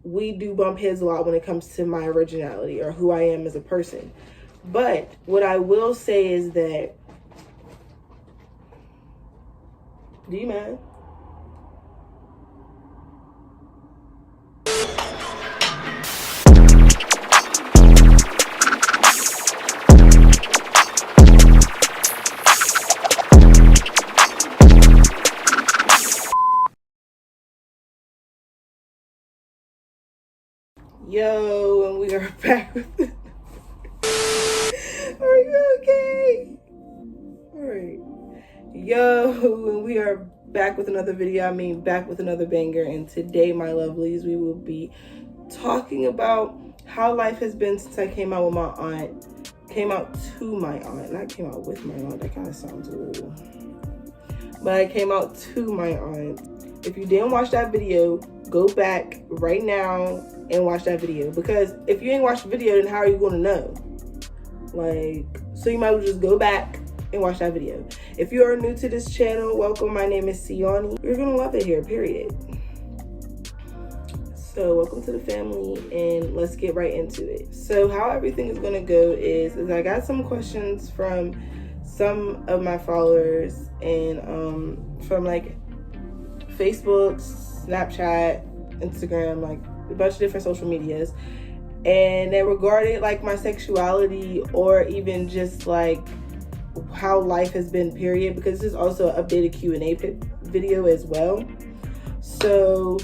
we do bump heads a lot when it comes to my originality or who I am as a person. But what I will say is that, do you mind? Yo, and we are back with it. Are you okay? Alright. Yo, and we are back with another video. Back with another banger. And today, my lovelies, we will be talking about how life has been since I came out with my aunt. Came out to my aunt. Not came out with my aunt. That kind of sounds a little... But I came out to my aunt. If you didn't watch that video, go back right now and watch that video. Because if you ain't watched the video, then how are you going to know? So you might as well just go back and watch that video. If you are new to this channel, welcome. My name is Keomi. You're going to love it here, period. So welcome to the family, and let's get right into it. So how everything is going to go is I got some questions from some of my followers and from like Facebook, Snapchat, Instagram, like a bunch of different social medias, and they regarded like my sexuality or even just like how life has been, period, because this is also an updated Q&A video as well. So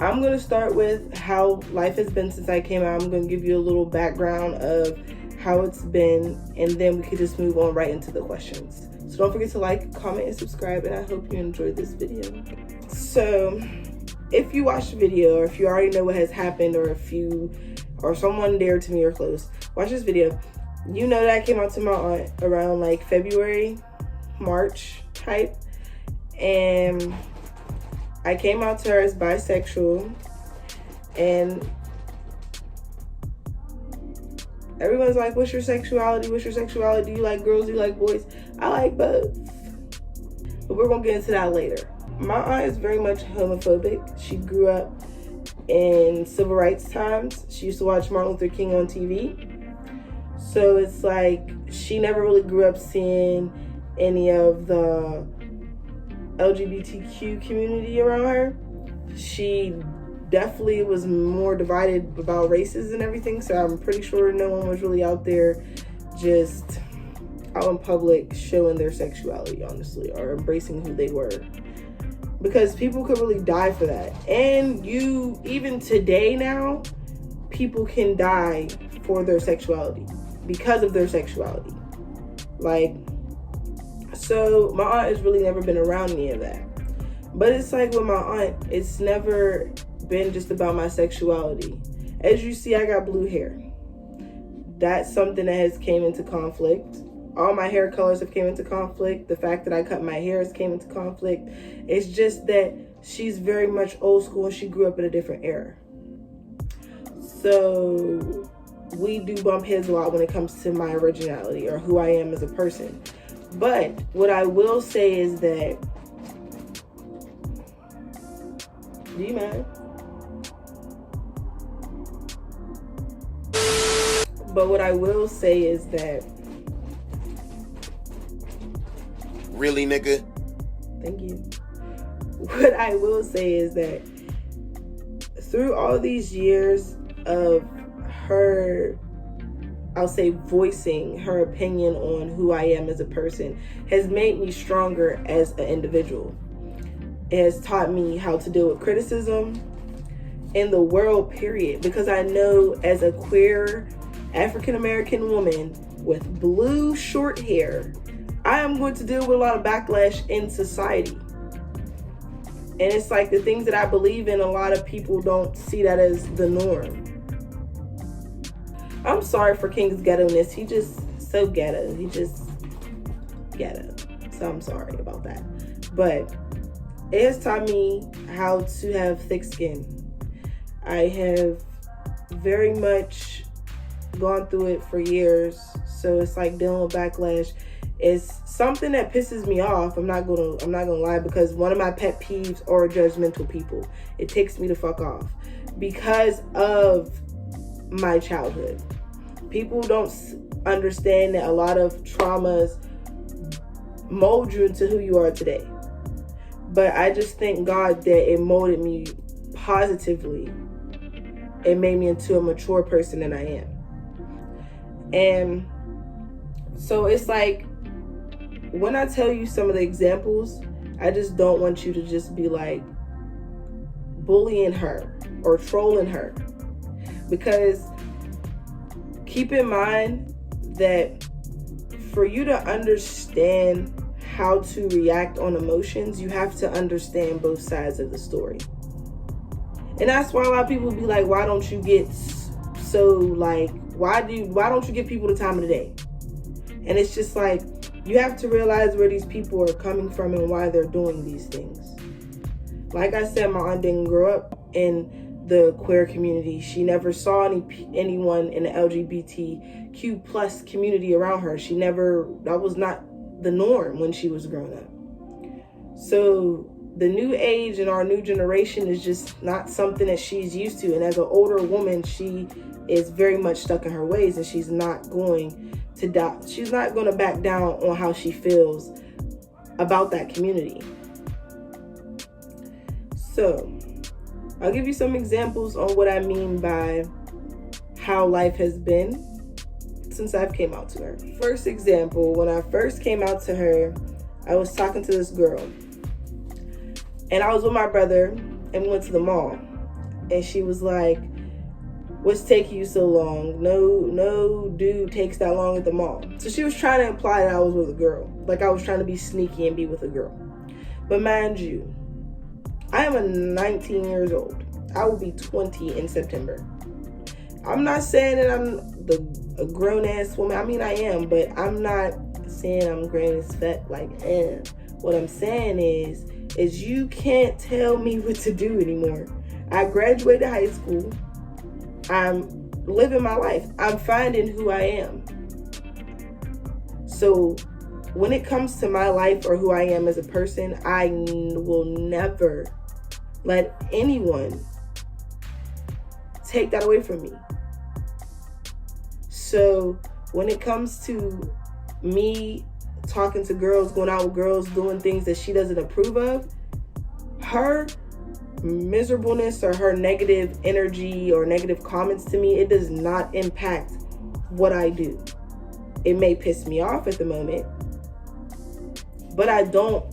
I'm going to start with how life has been since I came out. I'm going to give you a little background of how it's been, and then we could just move on right into the questions. So don't forget to like, comment, and subscribe, and I hope you enjoyed this video. So if you watch the video, or if you already know what has happened, or if you or someone dear to me or close watch this video, you know that I came out to my aunt around like February, March type, and I came out to her as bisexual, and everyone's like, what's your sexuality? What's your sexuality? Do you like girls? Do you like boys? I like both. But we're going to get into that later. My aunt is very much homophobic. She grew up in civil rights times. She used to watch Martin Luther King on TV. So it's like she never really grew up seeing any of the LGBTQ community around her. She definitely was more divided about races and everything, so I'm pretty sure no one was really out there just out in public showing their sexuality, honestly, or embracing who they were, because people could really die for that. And even today now, people can die for their sexuality, because of their sexuality. So my aunt has really never been around any of that. But it's like with my aunt, it's never been just about my sexuality. As you see, I got blue hair. That's something that has came into conflict. All my hair colors have came into conflict. The fact that I cut my hair has came into conflict. It's just that she's very much old school and she grew up in a different era. So we do bump heads a lot when it comes to my originality or who I am as a person. But what I will say is that, do you mind? But what I will say is that... Really, nigga? Thank you. What I will say is that through all these years of her, I'll say, voicing her opinion on who I am as a person has made me stronger as an individual. It has taught me how to deal with criticism in the world, period. Because I know as a queer African-American woman with blue short hair, I am going to deal with a lot of backlash in society. And it's like the things that I believe in, a lot of people don't see that as the norm. I'm sorry for King's ghetto-ness. He just so ghetto. He just ghetto. So I'm sorry about that. But it has taught me how to have thick skin. I have very much gone through it for years. So it's like dealing with backlash. It's something that pisses me off. I'm not gonna lie, because one of my pet peeves are judgmental people. It ticks me the fuck off. because of my childhood. People don't understand that a lot of traumas mold you into who you are today. But I just thank God that it molded me positively. It made me into a mature person than I am. And so it's like, when I tell you some of the examples, I just don't want you to just be like bullying her or trolling her. Because keep in mind that for you to understand how to react on emotions, you have to understand both sides of the story. And that's why a lot of people be like, why don't you get so like, why don't you give people the time of the day? And it's just like, you have to realize where these people are coming from and why they're doing these things. Like I said, my aunt didn't grow up in the queer community. She never saw anyone in the LGBTQ plus community around her. That was not the norm when she was growing up. So the new age and our new generation is just not something that she's used to. And as an older woman, she is very much stuck in her ways, and she's not going to back down on how she feels about that community. So I'll give you some examples on what I mean by how life has been since I've came out to her. First example, when I first came out to her, I was talking to this girl. And I was with my brother and we went to the mall. And she was like, what's taking you so long? No dude takes that long at the mall. So she was trying to imply that I was with a girl. Like I was trying to be sneaky and be with a girl. But mind you, I am 19 years old. I will be 20 in September. I'm not saying that I'm a grown-ass woman. I mean, I am, but I'm not saying I'm grown as fuck, like, What I'm saying is you can't tell me what to do anymore. I graduated high school. I'm living my life. I'm finding who I am. So when it comes to my life or who I am as a person, I will never let anyone take that away from me. So when it comes to me talking to girls, going out with girls, doing things that she doesn't approve of, her miserableness or her negative energy or negative comments to me, it does not impact what I do. It may piss me off at the moment, but I don't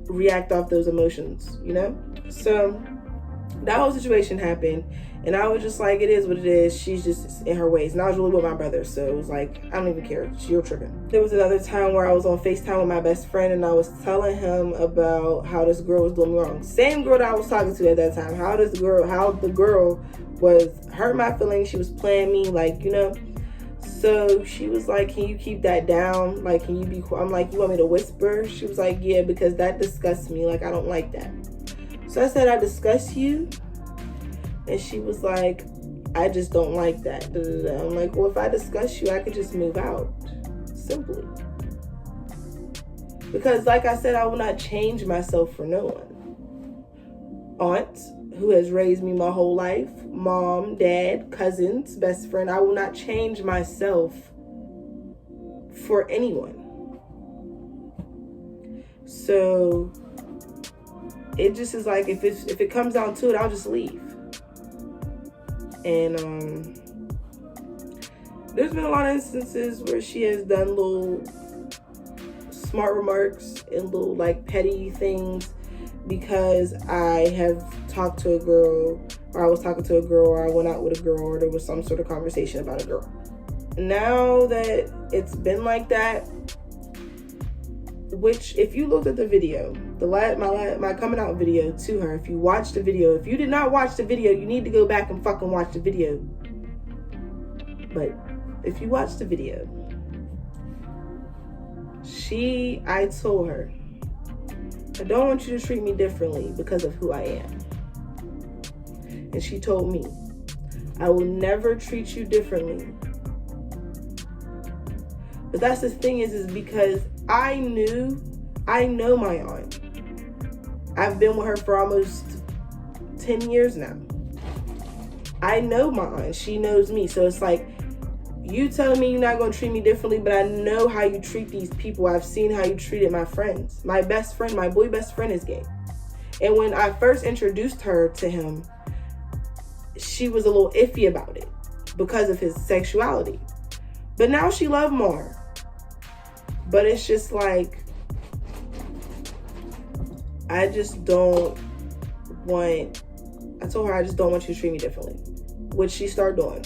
react off those emotions, you know? So that whole situation happened, and I was just like, it is what it is. She's just in her ways. And I was really with my brother, so it was like, I don't even care. You're tripping. There was another time where I was on FaceTime with my best friend, and I was telling him about how this girl was doing me wrong. Same girl that I was talking to at that time. How the girl was hurt my feelings. She was playing me, like, you know. So she was like, can you keep that down? Like, can you be quiet? I'm like, you want me to whisper? She was like, yeah, because that disgusts me. Like, I don't like that. So I said, I disgust you? And she was like, I just don't like that. I'm like, well, if I disgust you, I could just move out. Simply. Because like I said, I will not change myself for no one. Aunt, who has raised me my whole life, mom, dad, cousins, best friend, I will not change myself for anyone. So it just is like, if it comes down to it, I'll just leave. And there's been a lot of instances where she has done little smart remarks and little like petty things because I have talked to a girl, or I was talking to a girl, or I went out with a girl, or there was some sort of conversation about a girl. Now that it's been like that, which if you looked at the video, my coming out video to her, if you watched the video, if you did not watch the video, you need to go back and fucking watch the video. But if you watch the video, I told her, I don't want you to treat me differently because of who I am. And she told me, I will never treat you differently. But that's the thing is because I know my aunt. I've been with her for almost 10 years now. I know my aunt, she knows me. So it's like, you telling me you're not going to treat me differently, but I know how you treat these people. I've seen how you treated my friends. My best friend, my boy best friend is gay. And when I first introduced her to him, she was a little iffy about it because of his sexuality. But now she loves more. But it's just like, I just don't want, I told her I just don't want you to treat me differently, which she started doing.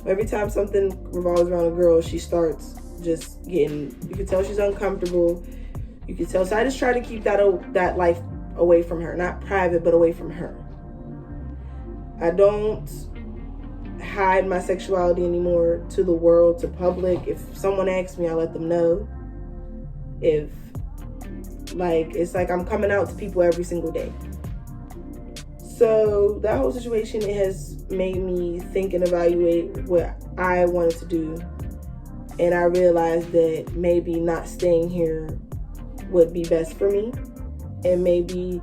Every time something revolves around a girl, she starts just getting, you can tell she's uncomfortable. You can tell. So I just try to keep that life away from her. Not private, but away from her. I don't hide my sexuality anymore to the world, to public. If someone asks me, I let them know. If, like, it's like I'm coming out to people every single day. So that whole situation, it has made me think and evaluate what I wanted to do. And I realized that maybe not staying here would be best for me. And maybe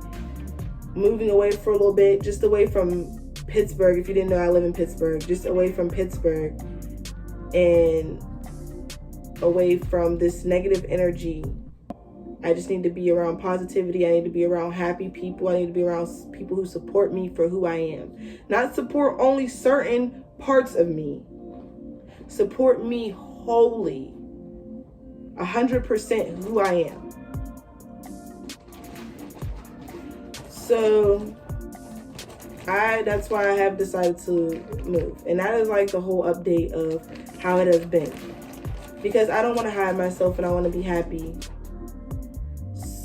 moving away for a little bit, just away from Pittsburgh. If you didn't know, I live in Pittsburgh. Just away from Pittsburgh and away from this negative energy. I just need to be around positivity. I need to be around happy people. I need to be around people who support me for who I am. Not support only certain parts of me. Support me wholly. 100% who I am. So that's why I have decided to move. And that is like the whole update of how it has been. Because I don't want to hide myself and I want to be happy.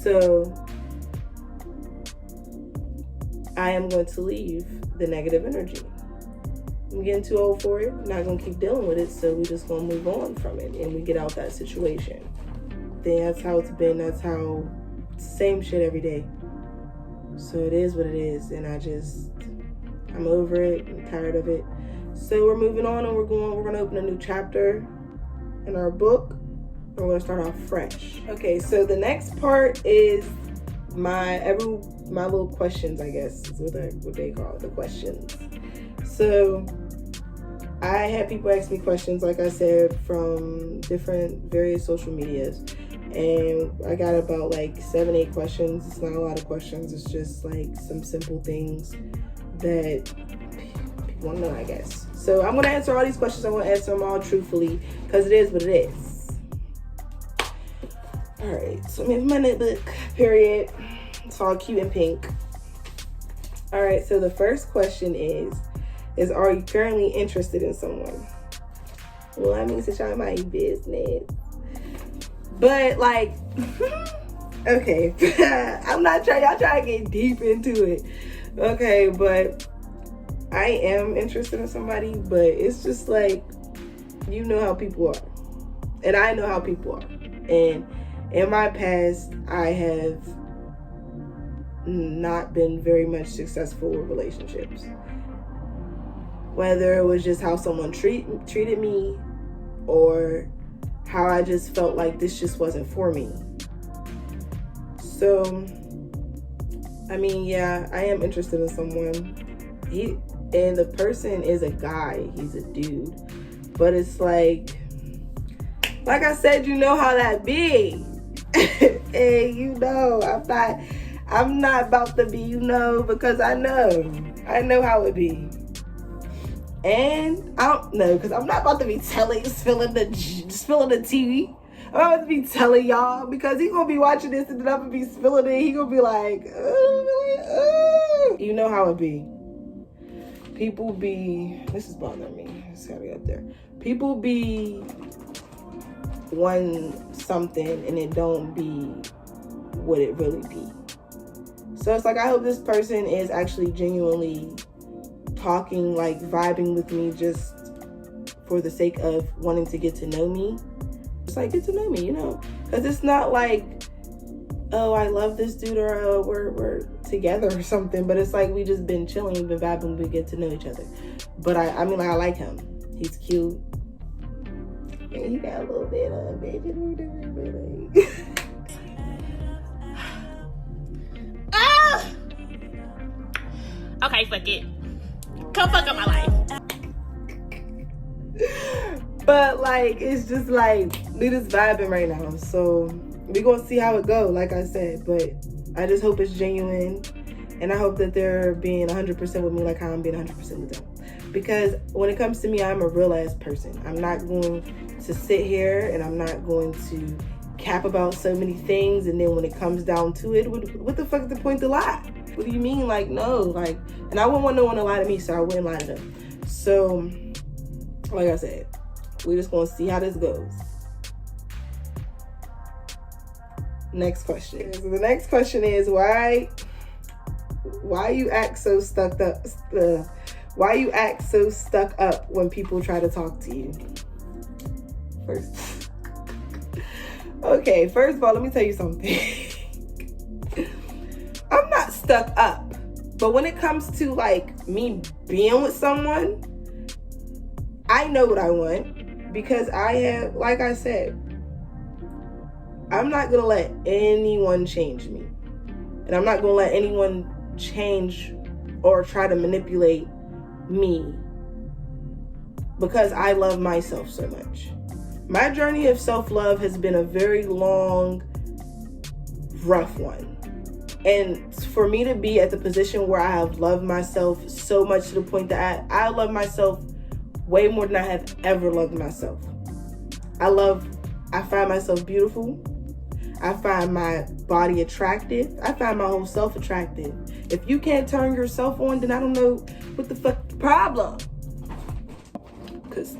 So I am going to leave the negative energy. I'm getting too old for it. I'm not going to keep dealing with it. So we're just going to move on from it and we get out that situation. Then that's how it's been. That's how, same shit every day. So it is what it is. And I'm over it. I'm tired of it. So we're moving on and we're going to open a new chapter in our book. We're going to start off fresh. Okay, so the next part is my little questions, I guess, is what they call it, the questions. So I had people ask me questions, like I said, from various social medias. And I got about like 7-8 questions. It's not a lot of questions. It's just like some simple things that people want to know, I guess. So I'm going to answer all these questions. I'm going to answer them all truthfully because it is what it is. All right, so I'm in my notebook, period. It's all cute and pink. All right, so the first question is are you currently interested in someone? Well, I mean, since y'all my business. But like, okay, I'm not trying, y'all try to get deep into it. Okay, but I am interested in somebody, but it's just like, you know how people are. And I know how people are. And in my past, I have not been very much successful with relationships. Whether it was just how someone treated me or how I just felt like this just wasn't for me. So, I mean, yeah, I am interested in someone. And the person is a guy, he's a dude. But it's like I said, you know how that be. And you know, I'm not about to be, because I know how it be. And I don't know, because I'm not about to be spilling the tea. I'm not about to be telling y'all, because he's going to be watching this and then I'm going to be spilling it. He's going to be like, oh. You know how it be. People be, this is bothering me. It's got to get up there. People be one something and it don't be what it really be. So it's like, I hope this person is actually genuinely talking, like vibing with me just for the sake of wanting to get to know me. It's like, get to know me, because it's not like, oh, I love this dude, or we're together or something, but it's like we just been chilling, we've been vibing, we get to know each other. But I mean, I like him. He's cute. And he got a little bit of bitch. Okay, fuck it. Come fuck up my life. But like, it's just like, we just vibing right now. So we gonna see how it go, like I said. But I just hope it's genuine. And I hope that they're being 100% with me like how I'm being 100% with them. Because when it comes to me, I'm a real ass person. I'm not going to sit here and I'm not going to cap about so many things. And then when it comes down to it, what the fuck is the point to lie? What do you mean? Like, no. Like, and I wouldn't want no one to lie to me, so I wouldn't lie to them. So, like I said, we're just going to see how this goes. Next question. So the next question is, why you act so stuck up? Why you act so stuck up when people try to talk to you? First of all, let me tell you something. I'm not stuck up. But when it comes to like me being with someone, I know what I want because I have, like I said, I'm not going to let anyone change me. And I'm not going to let anyone change or try to manipulate me because I love myself so much. My journey of self-love has been a very long, rough one. And for me to be at the position where I have loved myself so much to the point that I love myself way more than I have ever loved myself. I find myself beautiful. I find my body attractive. I find my whole self attractive. If you can't turn yourself on, then I don't know what the fuck the problem. Cause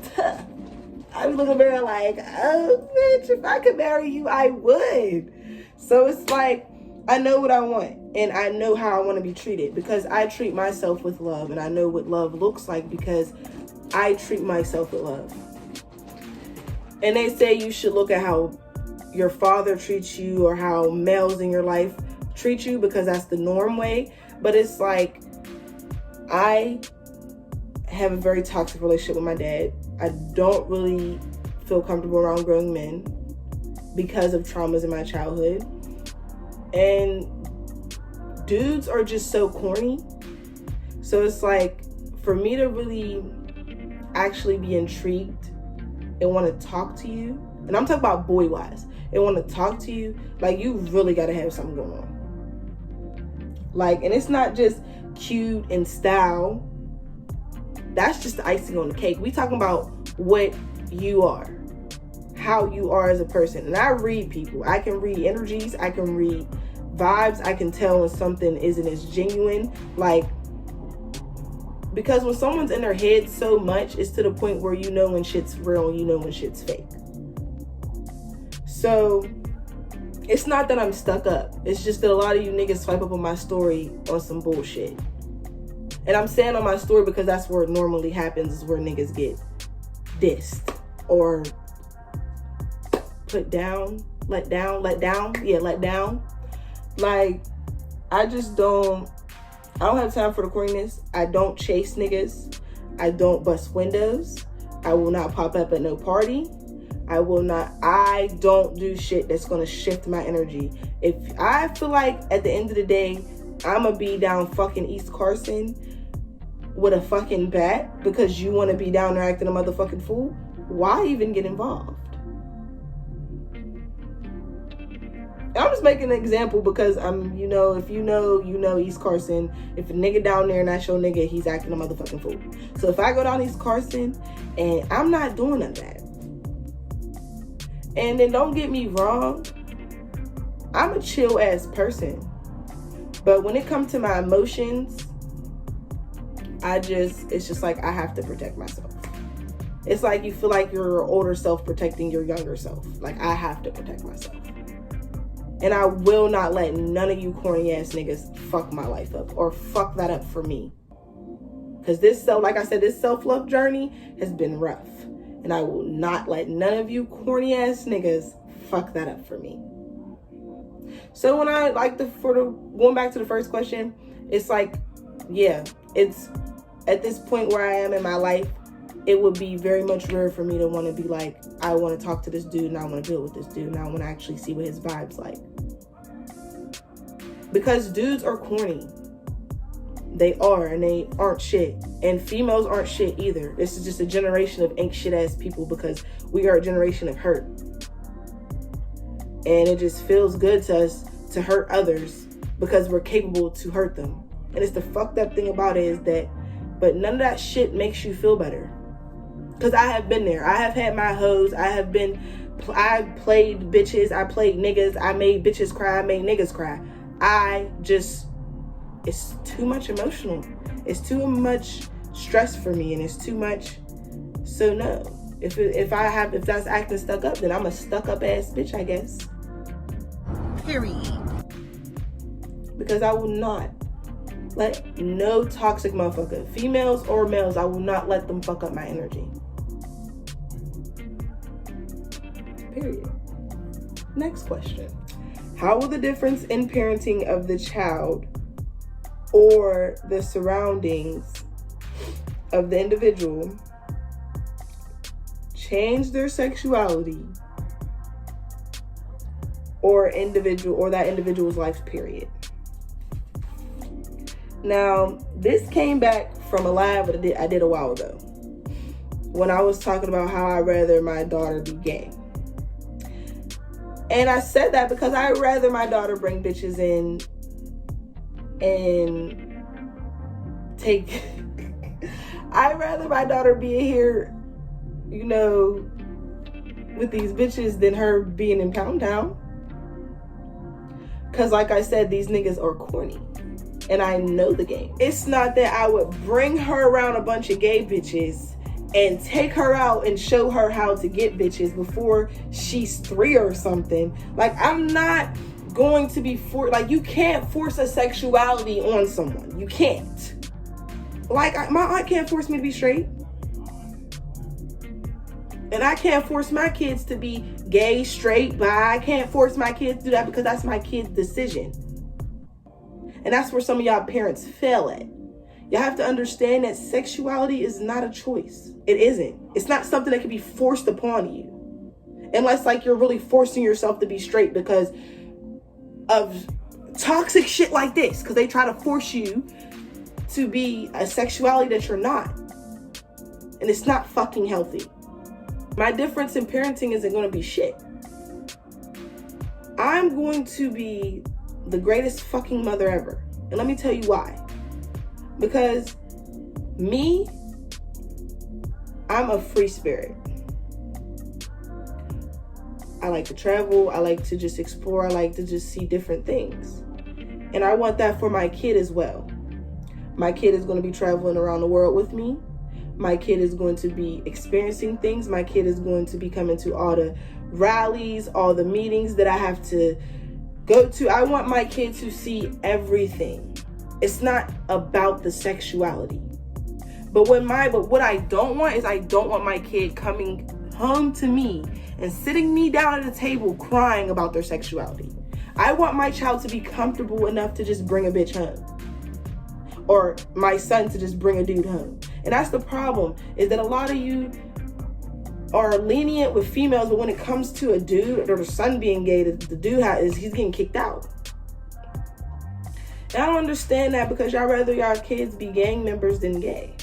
I was looking very like, oh bitch, if I could marry you, I would. So it's like, I know what I want and I know how I want to be treated because I treat myself with love and I know what love looks like because I treat myself with love. And they say you should look at how your father treats you or how males in your life treat you because that's the norm way. But it's like, I have a very toxic relationship with my dad. I don't really feel comfortable around grown men because of traumas in my childhood. And dudes are just so corny. So it's like, for me to really actually be intrigued and want to talk to you, and I'm talking about boy-wise, and want to talk to you, like, you really got to have something going on. Like, and it's not just cute and style. That's just the icing on the cake. We talking about what you are, how you are as a person. And I read people. I can read energies. I can read vibes. I can tell when something isn't as genuine. Like, because when someone's in their head so much, it's to the point where you know when shit's real and you know when shit's fake. So it's not that I'm stuck up. It's just that a lot of you niggas swipe up on my story on some bullshit. And I'm saying on my story because that's where it normally happens, is where niggas get dissed or put down, let down. Yeah, let down. Like, I don't have time for the corniness. I don't chase niggas. I don't bust windows. I will not pop up at no party. I don't do shit that's gonna shift my energy. If I feel like at the end of the day, I'ma be down fucking East Carson with a fucking bat because you wanna be down there acting a motherfucking fool, why even get involved? I'm just making an example because if you know East Carson. If a nigga down there and that's your nigga, he's acting a motherfucking fool. So if I go down East Carson and I'm not doing none of that. And then don't get me wrong, I'm a chill ass person. But when it comes to my emotions, it's just like I have to protect myself. It's like you feel like your older self protecting your younger self. Like, I have to protect myself. And I will not let none of you corny ass niggas fuck my life up or fuck that up for me. Because this self-love journey has been rough. And I will not let none of you corny ass niggas fuck that up for me. So when I going back to the first question, it's like, yeah, it's at this point where I am in my life, it would be very much rare for me to want to be like, I want to talk to this dude and I want to deal with this dude and I want to actually see what his vibe's like. Because dudes are corny. They are, and they aren't shit. And females aren't shit either. This is just a generation of ain't shit ass people because we are a generation of hurt. And it just feels good to us to hurt others because we're capable to hurt them. And it's the fucked up thing about it is that, but none of that shit makes you feel better. Because I have been there. I have had my hoes. I played bitches. I played niggas. I made bitches cry. I made niggas cry. It's too much emotional. It's too much stress for me, and it's too much. So no, if that's acting stuck up, then I'm a stuck up ass bitch, I guess. Period. Because I will not let no toxic motherfucker, females or males, I will not let them fuck up my energy. Period. Next question. How will the difference in parenting of the child or the surroundings of the individual change their sexuality or that individual's life, period? Now, this came back from a live that I did a while ago when I was talking about how I'd rather my daughter be gay. And I said that because I'd rather my daughter bring bitches in and take I'd rather my daughter be here, you know, with these bitches than her being in Pound Town. Because like I said, these niggas are corny. And I know the game. It's not that I would bring her around a bunch of gay bitches and take her out and show her how to get bitches before she's 3 or something. Like, I'm not going to be you can't force a sexuality on someone. You can't. Like, my aunt can't force me to be straight. And I can't force my kids to be gay, straight, bi. I can't force my kids to do that because that's my kid's decision. And that's where some of y'all parents fail at. You have to understand that sexuality is not a choice. It isn't. It's not something that can be forced upon you. Unless like you're really forcing yourself to be straight because of toxic shit like this. Because they try to force you to be a sexuality that you're not. And it's not fucking healthy. My difference in parenting isn't going to be shit. I'm going to be the greatest fucking mother ever. And let me tell you why. Because me, I'm a free spirit. I like to travel. I like to just explore. I like to just see different things. And I want that for my kid as well. My kid is going to be traveling around the world with me. My kid is going to be experiencing things. My kid is going to be coming to all the rallies, all the meetings that I have to go to. I want my kid to see everything. It's not about the sexuality. But what I don't want is I don't want my kid coming home to me and sitting me down at a table crying about their sexuality. I want my child to be comfortable enough to just bring a bitch home. Or my son to just bring a dude home. And that's the problem, is that a lot of you are lenient with females, but when it comes to a dude or the son being gay, the dude he's getting kicked out. And I don't understand that because y'all rather y'all kids be gang members than gay.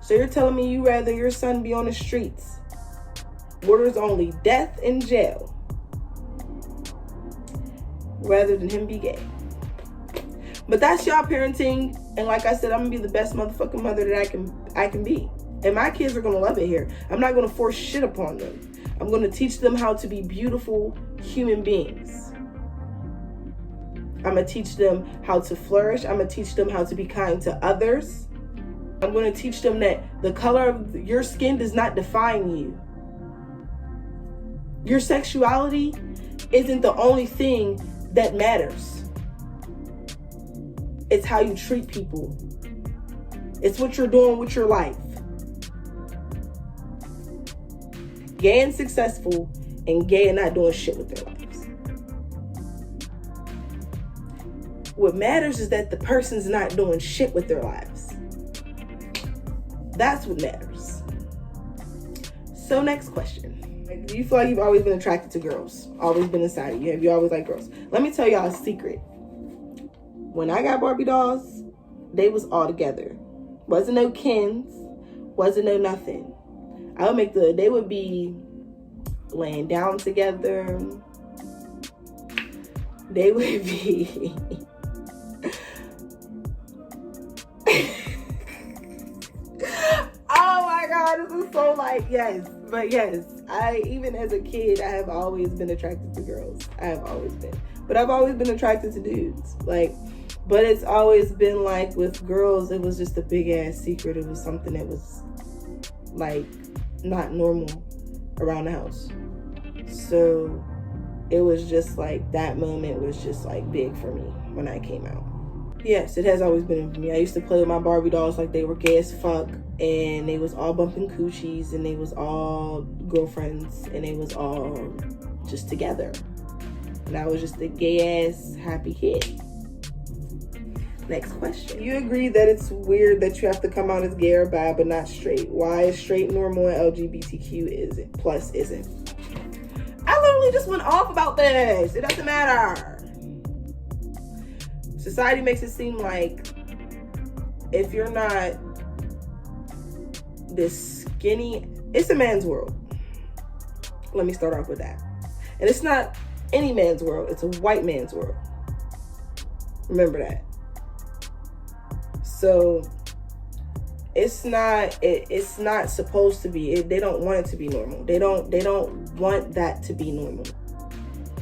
So you're telling me you rather your son be on the streets, orders only, death and jail, rather than him be gay. But that's y'all parenting, and like I said, I'm gonna be the best motherfucking mother that I can be. And my kids are gonna love it here. I'm not gonna force shit upon them. I'm gonna teach them how to be beautiful human beings. I'm gonna teach them how to flourish. I'm gonna teach them how to be kind to others. I'm gonna teach them that the color of your skin does not define you. Your sexuality isn't the only thing that matters. It's how you treat people. It's what you're doing with your life. Gay and successful, and gay and not doing shit with their lives. What matters is that the person's not doing shit with their lives. That's what matters. So next question. Do you feel like you've always been attracted to girls? Always been inside of you? Have you always liked girls? Let me tell y'all a secret. when I got Barbie dolls, they was all together. Wasn't no Kens, wasn't no nothing. They would be laying down together. They would be oh my God, this is so like, yes. But yes, even as a kid, I have always been attracted to girls. I have always been. But I've always been attracted to dudes. But it's always been like with girls, it was just a big ass secret. It was something that was like not normal around the house. So it was just like that moment was just like big for me when I came out. Yes, it has always been for me. I used to play with my Barbie dolls like they were gay as fuck, and they was all bumping coochies, and they was all girlfriends, and they was all just together. And I was just a gay ass happy kid. Next question. You agree that it's weird that you have to come out as gay or bi but not straight. Why is straight normal and LGBTQ isn't? I literally just went off about this. It doesn't matter. Society makes it seem like if you're not this skinny, it's a man's world. Let me start off with that. And it's not any man's world, it's a white man's world. Remember that. So it's not supposed to be. They don't want it to be normal. They don't want that to be normal.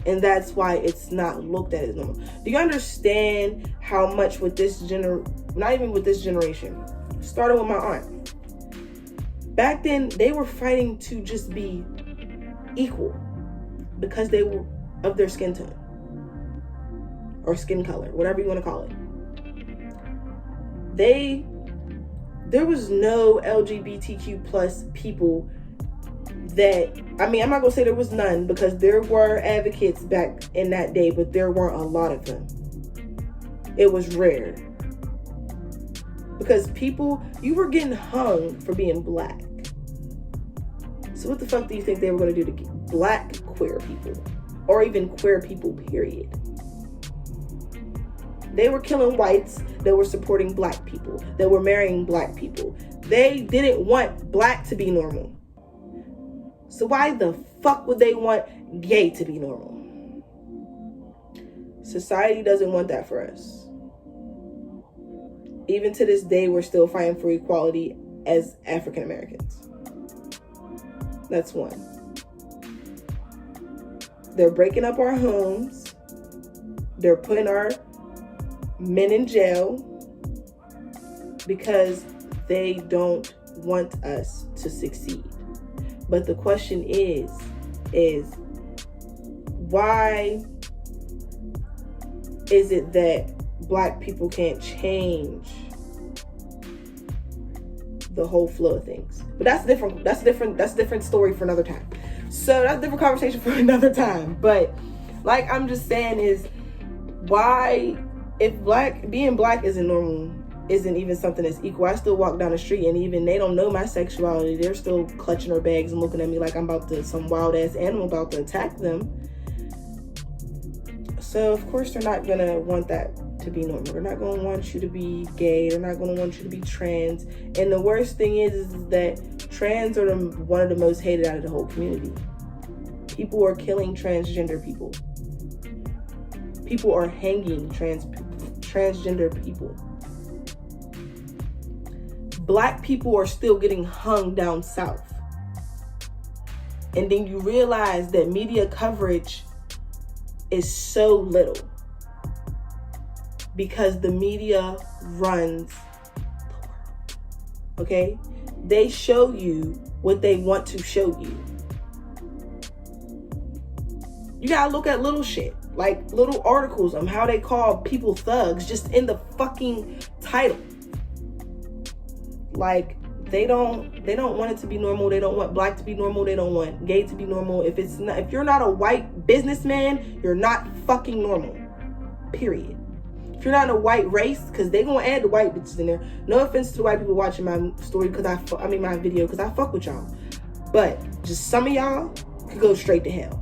And that's why it's not looked at as normal. Do you understand how much with not even with this generation, starting with my aunt. Back then, they were fighting to just be equal because they were of their skin tone or skin color, whatever you want to call it. There was no LGBTQ plus people I'm not gonna say there was none, because there were advocates back in that day, but there weren't a lot of them. It was rare. Because you were getting hung for being black. So what the fuck do you think they were gonna do to black queer people? Or even queer people, period? They were killing whites that were supporting black people, that were marrying black people. They didn't want black to be normal. So why the fuck would they want gay to be normal? Society doesn't want that for us. Even to this day, we're still fighting for equality as African Americans. That's one. They're breaking up our homes. They're putting our men in jail because they don't want us to succeed. But the question is why is it that black people can't change the whole flow of things? But that's a different story for another time. So that's a different conversation for another time. But like I'm just saying is, why, if being black isn't normal, isn't even something that's equal. I still walk down the street and even they don't know my sexuality. They're still clutching their bags and looking at me like I'm some wild ass animal about to attack them. So of course they're not gonna want that to be normal. They're not gonna want you to be gay. They're not gonna want you to be trans. And the worst thing is that trans are one of the most hated out of the whole community. People are killing transgender people. People are hanging transgender people. Black people are still getting hung down south. And then you realize that media coverage is so little because the media runs the world. Okay? They show you what they want to show you. You gotta look at little shit, like little articles on how they call people thugs just in the fucking title. Like they don't want it to be normal. They don't want black to be normal. They don't want gay to be normal. If you're not a white businessman, you're not fucking normal. Period. If you're not a white race, because they gonna add the white bitches in there. No offense to the white people watching my story, my video, because I fuck with y'all. But just some of y'all could go straight to hell.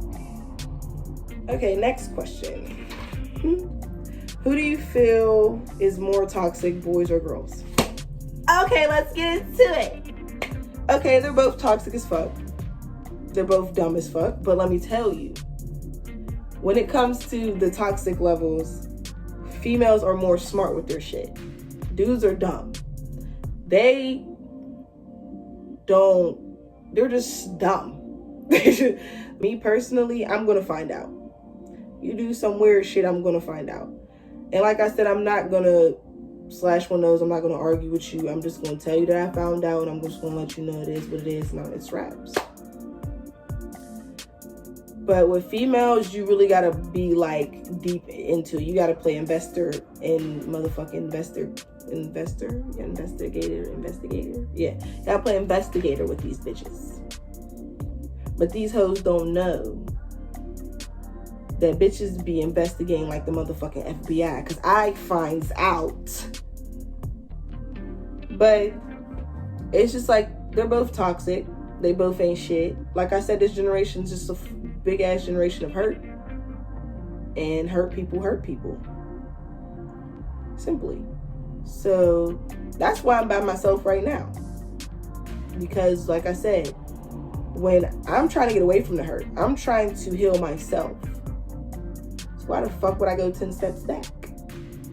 Okay, next question. Who do you feel is more toxic, boys or girls? Okay, let's get into it. Okay, they're both toxic as fuck. They're both dumb as fuck. But let me tell you, when it comes to the toxic levels, females are more smart with their shit. Dudes are dumb. They're just dumb. Me personally, I'm gonna find out. You do some weird shit, I'm gonna find out. And like I said, I'm not gonna slash one nose. I'm not gonna argue with you. I'm just gonna tell you that I found out, and I'm just gonna let you know it is what it is. Now it's raps. But with females, you really gotta be like deep into it. You gotta play investor and motherfucking investigator. Yeah, you gotta play investigator with these bitches. But these hoes don't know that bitches be investigating like the motherfucking FBI, because I finds out. But it's just like, they're both toxic. They both ain't shit. Like I said, this generation's just a big ass generation of hurt. And hurt people. Simply. So that's why I'm by myself right now. Because like I said, when I'm trying to get away from the hurt, I'm trying to heal myself. So why the fuck would I go 10 steps back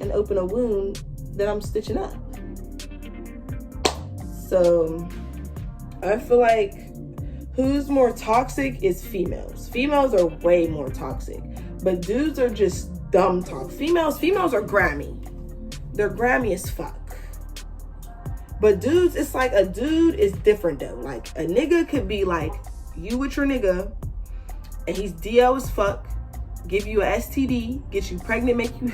and open a wound that I'm stitching up? So I feel like who's more toxic is females. Females are way more toxic, but dudes are just dumb talk. Females are Grammy. They're Grammy as fuck. But dudes, it's like a dude is different though. Like a nigga could be like you with your nigga, and he's DL as fuck, give you a STD, get you pregnant, make you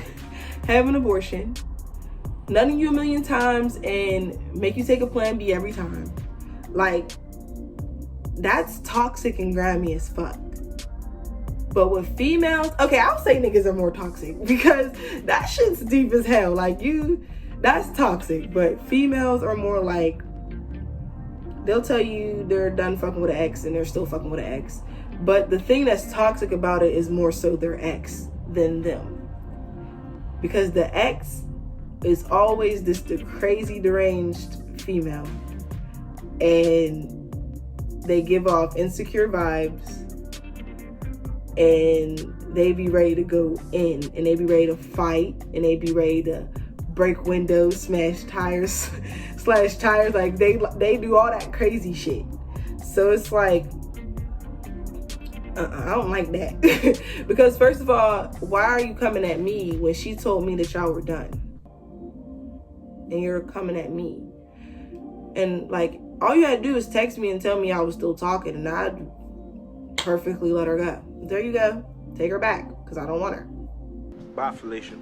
have an abortion, nut you 1,000,000 times, and make you take a plan B every time. Like, that's toxic and Grammy as fuck. But with females, okay, I'll say niggas are more toxic because that shit's deep as hell. Like that's toxic. But females are more like, they'll tell you they're done fucking with an ex and they're still fucking with an ex. But the thing that's toxic about it is more so their ex than them. Because the ex is always the crazy deranged female. And they give off insecure vibes. And they be ready to go in. And they be ready to fight. And they be ready to break windows, smash tires, slash tires. Like they do all that crazy shit. So it's like, I don't like that. Because first of all, why are you coming at me when she told me that y'all were done? And you're coming at me. And like, all you had to do is text me and tell me I was still talking, and I'd perfectly let her go. There you go. Take her back, because I don't want her. Bye, Felicia.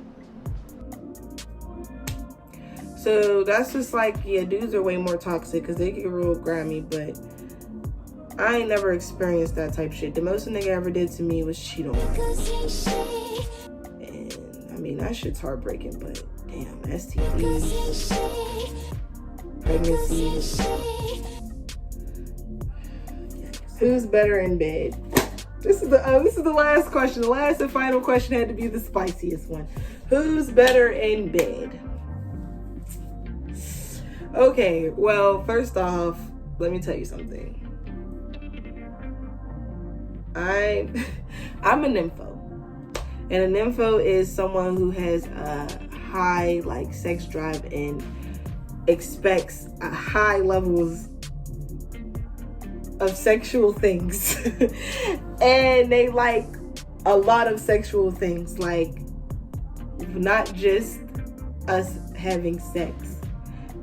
So that's just like, yeah, dudes are way more toxic because they get real Grammy, but I ain't never experienced that type of shit. The most a nigga ever did to me was cheat on me. And I mean, that shit's heartbreaking, but damn, STDs, pregnancies. Who's better in bed? This is the last question. The last and final question had to be the spiciest one. Who's better in bed? Okay, well, first off, let me tell you something. I'm a nympho. And a nympho is someone who has a high like sex drive and expects a high levels of sexual things. And they like a lot of sexual things, like not just us having sex.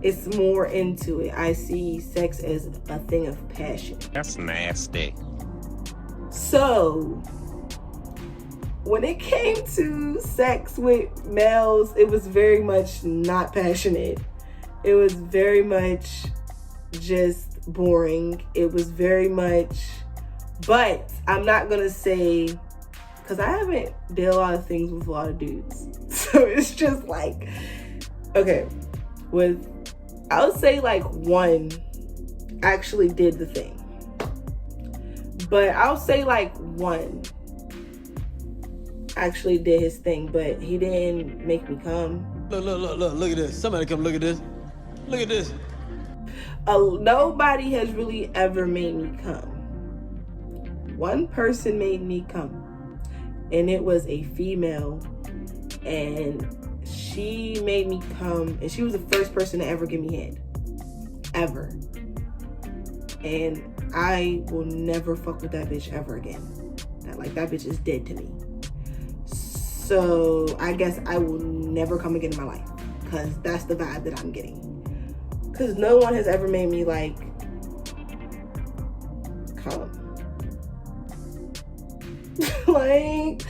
It's more into it. I see sex as a thing of passion. That's nasty. So when it came to sex with males, it was very much not passionate. It was very much just boring. It was very much, but I'm not gonna say, because I haven't did a lot of things with a lot of dudes. So it's just like, okay, I would say like one actually did the thing. But I'll say like one actually did his thing, but he didn't make me come. Look at this. Somebody come look at this. Look at this. Nobody has really ever made me come. One person made me come, and it was a female, and she made me come, and she was the first person to ever give me head. Ever. And I will never fuck with that bitch ever again. That bitch is dead to me. So I guess I will never come again in my life, because that's the vibe that I'm getting. Because no one has ever made me like come. Like,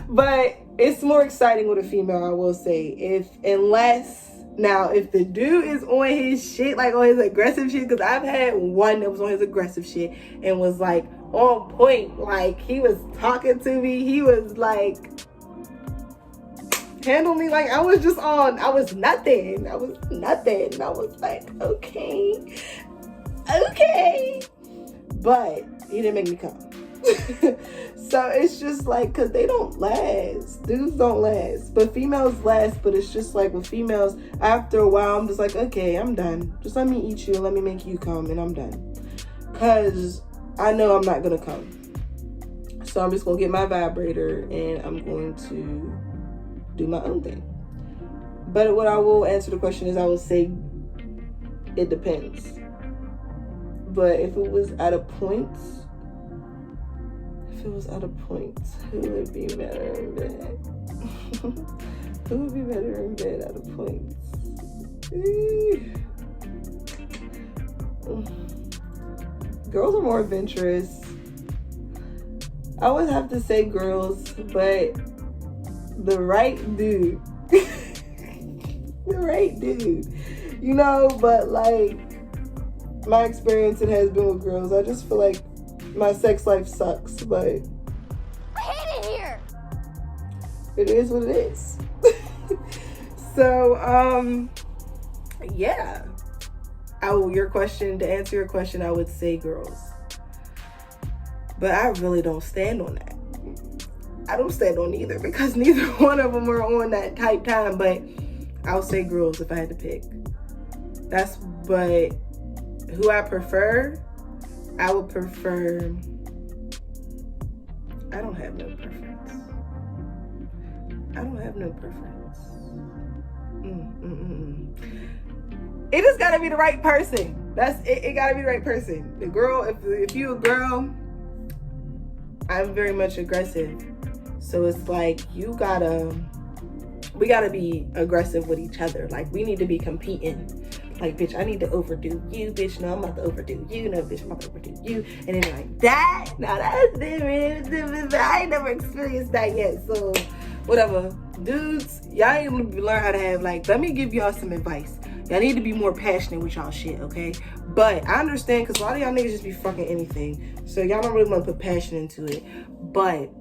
but it's more exciting with a female, I will say. If the dude is on his shit, like on his aggressive shit, because I've had one that was on his aggressive shit and was like on point. Like, he was talking to me, he was like handle me like I was nothing. I was like, okay. But he didn't make me come. So it's just like, because they don't last. Dudes don't last. But females last. But it's just like with females, after a while, I'm just like, okay, I'm done. Just let me eat you and let me make you come, and I'm done. Because I know I'm not going to come. So I'm just going to get my vibrator and I'm going to do my own thing. But what I will answer the question is, I will say it depends. But if it was at a point, who would be better in bed? Who would be better in bed at a point? Girls are more adventurous. I would have to say girls, but the right dude. You know, but like, my experience, it has been with girls. I just feel like my sex life sucks, but I hate it here. It is what it is. So, yeah. To answer your question, I would say girls. But I really don't stand on that. I don't stand on either, because neither one of them are on that type time, but I'll say girls if I had to pick. But who I prefer, I would prefer, I don't have no preference. It just gotta be the right person. That's it. It gotta be the right person. The girl, if you a girl, I'm very much aggressive. So it's like, we gotta be aggressive with each other. Like, we need to be competing. Like, bitch, I need to overdo you. Bitch, no, I'm about to overdo you. No, bitch, I'm about to overdo you. And then like that. Now that's different. I ain't never experienced that yet. So whatever. Dudes, y'all ain't gonna learn how to have, like, let me give y'all some advice. Y'all need to be more passionate with y'all shit, okay? But I understand, because a lot of y'all niggas just be fucking anything. So y'all don't really want to put passion into it. But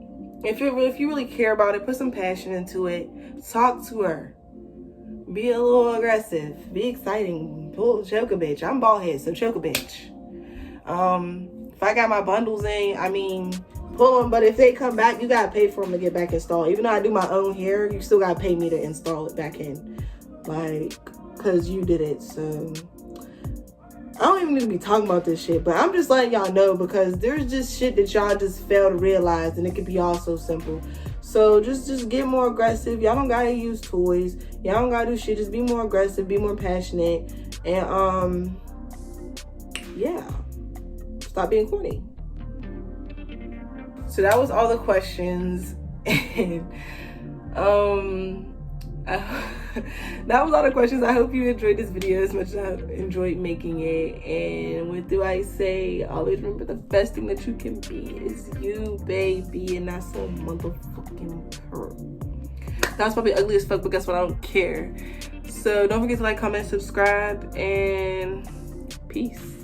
if you really care about it, put some passion into it. Talk to her. Be a little aggressive. Be exciting. Choke a bitch. I'm bald head, so choke a bitch. If I got my bundles in, I mean, pull them. But if they come back, you gotta pay for them to get back installed. Even though I do my own hair, you still gotta pay me to install it back in. Like, because you did it. So I don't even need to be talking about this shit, but I'm just letting y'all know, because there's just shit that y'all just fail to realize, and it could be all so simple. So just get more aggressive. Y'all don't gotta use toys. Y'all don't gotta do shit. Just be more aggressive, be more passionate, and yeah, stop being corny. So that was all the questions, and that was all the questions. I hope you enjoyed this video as much as I enjoyed making it. And what do I say? Always remember, the best thing that you can be is you, baby, and not some motherfucking pearl. That's probably ugly as fuck, but guess what? I don't care. So don't forget to like, comment, subscribe, and peace.